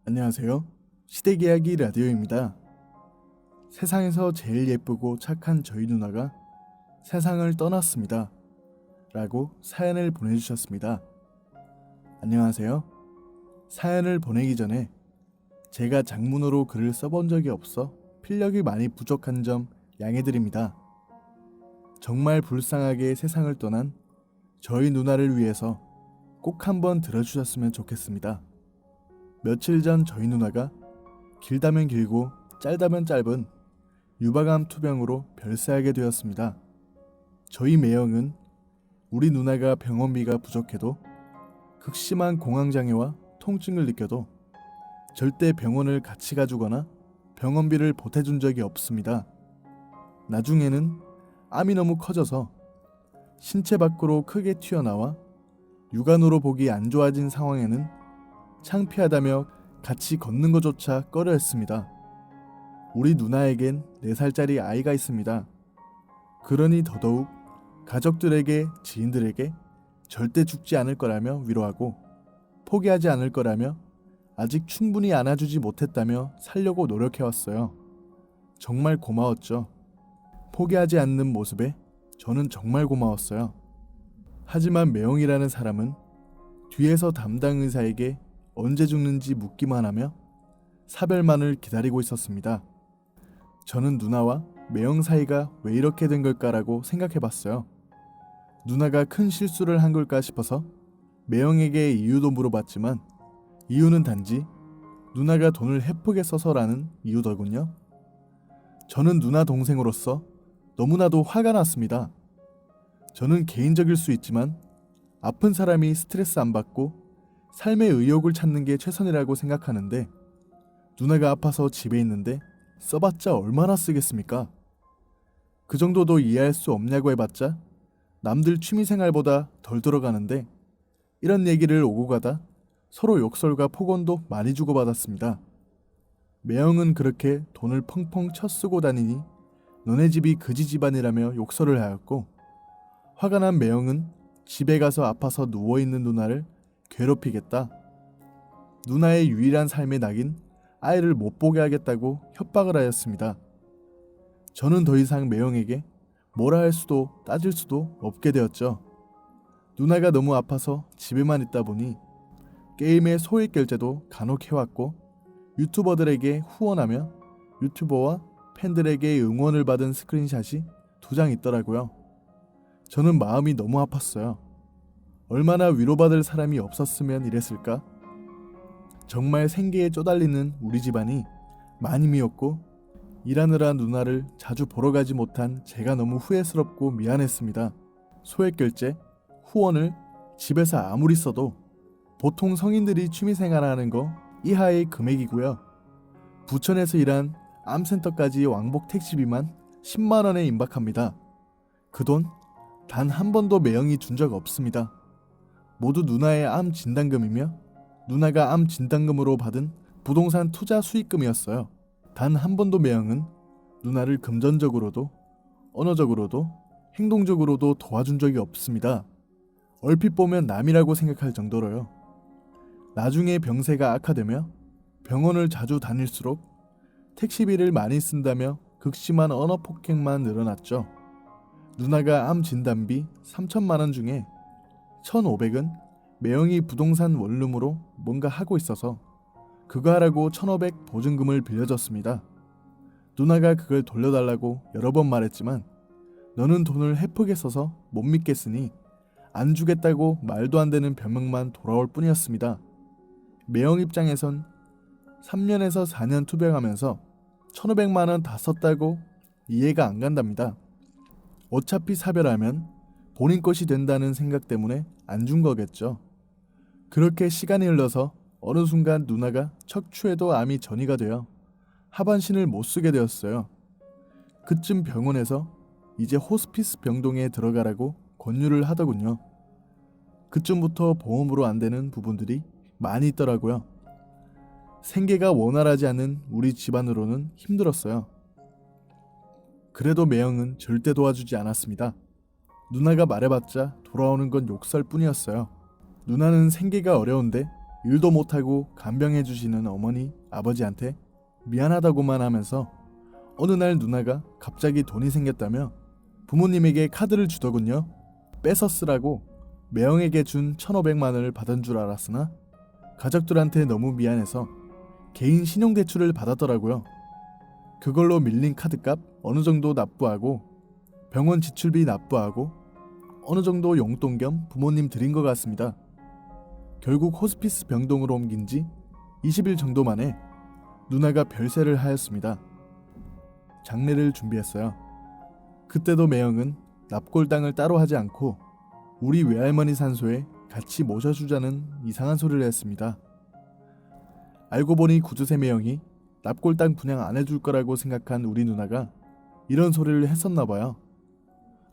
안녕하세요. 시댁이야기 라디오입니다. 세상에서 제일 예쁘고 착한 저희 누나가 세상을 떠났습니다. 라고 사연을 보내주셨습니다. 안녕하세요. 사연을 보내기 전에 제가 장문으로 글을 써본 적이 없어 필력이 많이 부족한 점 양해드립니다. 정말 불쌍하게 세상을 떠난 저희 누나를 위해서 꼭 한번 들어주셨으면 좋겠습니다. 며칠 전 저희 누나가 길다면 길고 짧다면 짧은 유방암 투병으로 별세하게 되었습니다. 저희 매형은 우리 누나가 병원비가 부족해도 극심한 공황장애와 통증을 느껴도 절대 병원을 같이 가주거나 병원비를 보태준 적이 없습니다. 나중에는 암이 너무 커져서 신체 밖으로 크게 튀어나와 육안으로 보기 안 좋아진 상황에는 창피하다며 같이 걷는 것조차 꺼려했습니다. 우리 누나에겐 4살짜리 아이가 있습니다. 그러니 더더욱 가족들에게, 지인들에게 절대 죽지 않을 거라며 위로하고 포기하지 않을 거라며 아직 충분히 안아주지 못했다며 살려고 노력해왔어요. 정말 고마웠죠. 포기하지 않는 모습에 저는 정말 고마웠어요. 하지만 매형이라는 사람은 뒤에서 담당 의사에게 언제 죽는지 묻기만 하며 사별만을 기다리고 있었습니다. 저는 누나와 매형 사이가 왜 이렇게 된 걸까라고 생각해봤어요. 누나가 큰 실수를 한 걸까 싶어서 매형에게 이유도 물어봤지만 이유는 단지 누나가 돈을 헤프게 써서라는 이유더군요. 저는 누나 동생으로서 너무나도 화가 났습니다. 저는 개인적일 수 있지만 아픈 사람이 스트레스 안 받고 삶의 의욕을 찾는 게 최선이라고 생각하는데 누나가 아파서 집에 있는데 써봤자 얼마나 쓰겠습니까? 그 정도도 이해할 수 없냐고 해봤자 남들 취미생활보다 덜 들어가는데 이런 얘기를 오고 가다 서로 욕설과 폭언도 많이 주고받았습니다. 매형은 그렇게 돈을 펑펑 쳐쓰고 다니니 너네 집이 그지 집안이라며 욕설을 하였고 화가 난 매형은 집에 가서 아파서 누워있는 누나를 괴롭히겠다. 누나의 유일한 삶의 낙인 아이를 못 보게 하겠다고 협박을 하였습니다. 저는 더 이상 매형에게 뭐라 할 수도 따질 수도 없게 되었죠. 누나가 너무 아파서 집에만 있다 보니 게임의 소액 결제도 간혹 해왔고 유튜버들에게 후원하며 유튜버와 팬들에게 응원을 받은 스크린샷이 2장 있더라고요. 저는 마음이 너무 아팠어요. 얼마나 위로받을 사람이 없었으면 이랬을까? 정말 생계에 쪼달리는 우리 집안이 많이 미웠고 일하느라 누나를 자주 보러 가지 못한 제가 너무 후회스럽고 미안했습니다. 소액결제, 후원을 집에서 아무리 써도 보통 성인들이 취미생활하는 거 이하의 금액이고요. 부천에서 일한 암센터까지 왕복 택시비만 10만 원에 임박합니다. 그 돈 단 한 번도 매형이 준 적 없습니다. 모두 누나의 암 진단금이며 누나가 암 진단금으로 받은 부동산 투자 수익금이었어요. 단 한 번도 매형은 누나를 금전적으로도 언어적으로도 행동적으로도 도와준 적이 없습니다. 얼핏 보면 남이라고 생각할 정도로요. 나중에 병세가 악화되며 병원을 자주 다닐수록 택시비를 많이 쓴다며 극심한 언어 폭행만 늘어났죠. 누나가 암 진단비 3천만 원 중에 1,500은 매형이 부동산 원룸으로 뭔가 하고 있어서 그거 하라고 1,500 보증금을 빌려줬습니다. 누나가 그걸 돌려달라고 여러 번 말했지만 너는 돈을 헤프게 써서 못 믿겠으니 안 주겠다고 말도 안 되는 변명만 돌아올 뿐이었습니다. 매형 입장에선 3년에서 4년 투병하면서 1,500만 원 다 썼다고 이해가 안 간답니다. 어차피 사별하면 본인 것이 된다는 생각 때문에 안 준 거겠죠. 그렇게 시간이 흘러서 어느 순간 누나가 척추에도 암이 전이가 되어 하반신을 못 쓰게 되었어요. 그쯤 병원에서 이제 호스피스 병동에 들어가라고 권유를 하더군요. 그쯤부터 보험으로 안 되는 부분들이 많이 있더라고요. 생계가 원활하지 않은 우리 집안으로는 힘들었어요. 그래도 매형은 절대 도와주지 않았습니다. 누나가 말해봤자 돌아오는 건 욕설 뿐이었어요. 누나는 생계가 어려운데 일도 못하고 간병해주시는 어머니, 아버지한테 미안하다고만 하면서 어느 날 누나가 갑자기 돈이 생겼다며 부모님에게 카드를 주더군요. 뺏어 쓰라고 매형에게 준 1,500만 원을 받은 줄 알았으나 가족들한테 너무 미안해서 개인 신용대출을 받았더라고요. 그걸로 밀린 카드값 어느 정도 납부하고 병원 지출비 납부하고 어느 정도 용돈 겸 부모님 드린 것 같습니다. 결국 호스피스 병동으로 옮긴 지 20일 정도 만에 누나가 별세를 하였습니다. 장례를 준비했어요. 그때도 매형은 납골당을 따로 하지 않고 우리 외할머니 산소에 같이 모셔주자는 이상한 소리를 했습니다. 알고 보니 구두쇠 매형이 납골당 분양 안 해줄 거라고 생각한 우리 누나가 이런 소리를 했었나 봐요.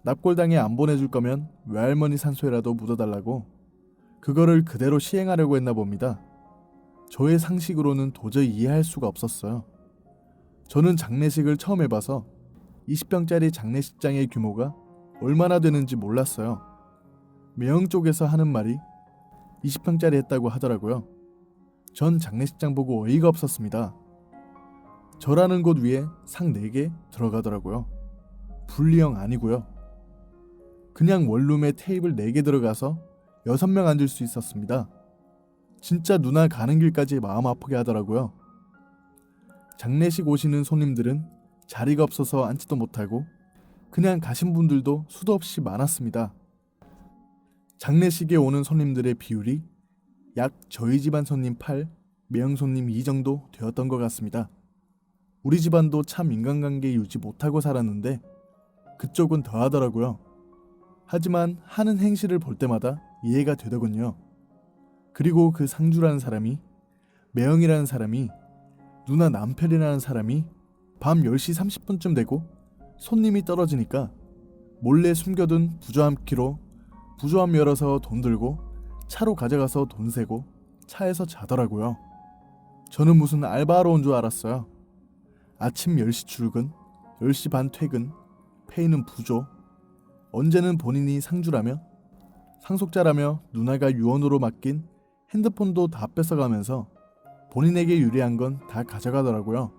납골당에 안 보내줄 거면 외할머니 산소에라도 묻어달라고 그거를 그대로 시행하려고 했나 봅니다. 저의 상식으로는 도저히 이해할 수가 없었어요. 저는 장례식을 처음 해봐서 20평짜리 장례식장의 규모가 얼마나 되는지 몰랐어요. 매형 쪽에서 하는 말이 20평짜리 했다고 하더라고요. 전 장례식장 보고 어이가 없었습니다. 저라는 곳 위에 상 4개 들어가더라고요. 분리형 아니고요. 그냥 원룸에 테이블 4개 들어가서 6명 앉을 수 있었습니다. 진짜 누나 가는 길까지 마음 아프게 하더라고요. 장례식 오시는 손님들은 자리가 없어서 앉지도 못하고 그냥 가신 분들도 수도 없이 많았습니다. 장례식에 오는 손님들의 비율이 약 저희 집안 손님 8, 매형 손님 2 정도 되었던 것 같습니다. 우리 집안도 참 인간관계 유지 못하고 살았는데 그쪽은 더 하더라고요. 하지만 하는 행실을 볼 때마다 이해가 되더군요. 그리고 그 상주라는 사람이, 매형이라는 사람이, 누나 남편이라는 사람이 밤 10시 30분쯤 되고 손님이 떨어지니까 몰래 숨겨둔 부조함 키로 부조함 열어서 돈 들고 차로 가져가서 돈 세고 차에서 자더라고요. 저는 무슨 알바하러 온 줄 알았어요. 아침 10시 출근, 10시 반 퇴근, 페이는 부조, 언제는 본인이 상주라며 상속자라며 누나가 유언으로 맡긴 핸드폰도 다 뺏어가면서 본인에게 유리한 건 다 가져가더라고요.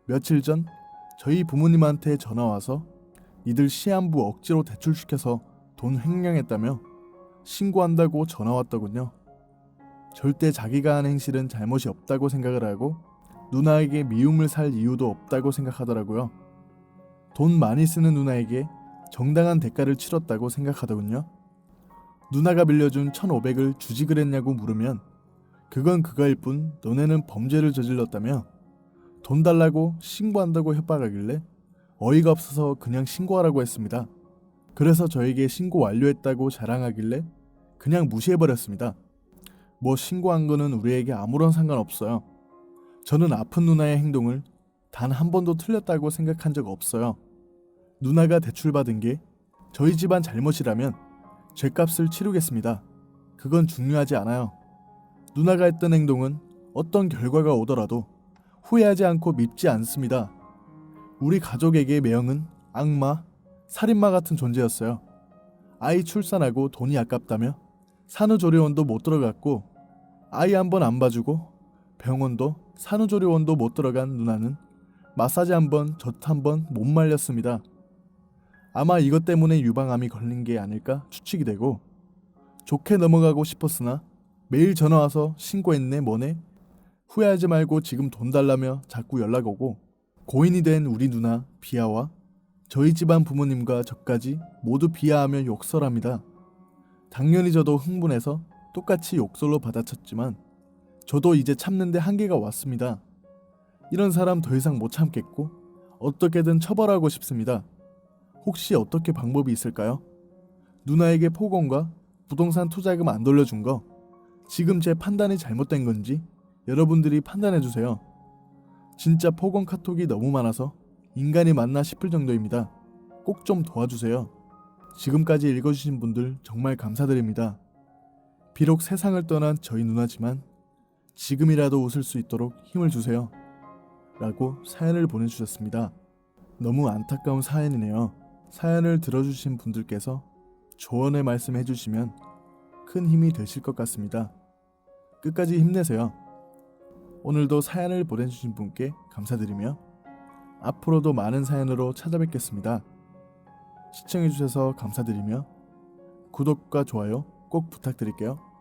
며칠 전 저희 부모님한테 전화와서 니들 시한부 억지로 대출시켜서 돈 횡령했다며 신고한다고 전화 왔더군요. 절대 자기가 한 행실은 잘못이 없다고 생각을 하고 누나에게 미움을 살 이유도 없다고 생각하더라고요. 돈 많이 쓰는 누나에게 정당한 대가를 치렀다고 생각하더군요. 누나가 빌려준 1,500을 주지 그랬냐고 물으면 그건 그거일 뿐 너네는 범죄를 저질렀다며 돈 달라고 신고한다고 협박하길래 어이가 없어서 그냥 신고하라고 했습니다. 그래서 저에게 신고 완료했다고 자랑하길래 그냥 무시해버렸습니다. 뭐 신고한 거는 우리에게 아무런 상관없어요. 저는 아픈 누나의 행동을 단 한 번도 틀렸다고 생각한 적 없어요. 누나가 대출받은 게 저희 집안 잘못이라면 죗값을 치르겠습니다. 그건 중요하지 않아요. 누나가 했던 행동은 어떤 결과가 오더라도 후회하지 않고 밉지 않습니다. 우리 가족에게 매형은 악마, 살인마 같은 존재였어요. 아이 출산하고 돈이 아깝다며 산후조리원도 못 들어갔고 아이 한 번 안 봐주고 병원도 산후조리원도 못 들어간 누나는 마사지 한 번, 젖 한 번 못 말렸습니다. 아마 이것 때문에 유방암이 걸린 게 아닐까 추측이 되고 좋게 넘어가고 싶었으나 매일 전화와서 신고했네 뭐네 후회하지 말고 지금 돈 달라며 자꾸 연락 오고 고인이 된 우리 누나 비하와 저희 집안 부모님과 저까지 모두 비하하며 욕설합니다. 당연히 저도 흥분해서 똑같이 욕설로 받아쳤지만 저도 이제 참는데 한계가 왔습니다. 이런 사람 더 이상 못 참겠고 어떻게든 처벌하고 싶습니다. 혹시 어떻게 방법이 있을까요? 누나에게 폭언과 부동산 투자금 안 돌려준 거 지금 제 판단이 잘못된 건지 여러분들이 판단해주세요. 진짜 폭언 카톡이 너무 많아서 인간이 맞나 싶을 정도입니다. 꼭 좀 도와주세요. 지금까지 읽어주신 분들 정말 감사드립니다. 비록 세상을 떠난 저희 누나지만 지금이라도 웃을 수 있도록 힘을 주세요. 라고 사연을 보내주셨습니다. 너무 안타까운 사연이네요. 사연을 들어주신 분들께서 조언의 말씀 해주시면 큰 힘이 되실 것 같습니다. 끝까지 힘내세요. 오늘도 사연을 보내주신 분께 감사드리며 앞으로도 많은 사연으로 찾아뵙겠습니다. 시청해주셔서 감사드리며 구독과 좋아요 꼭 부탁드릴게요.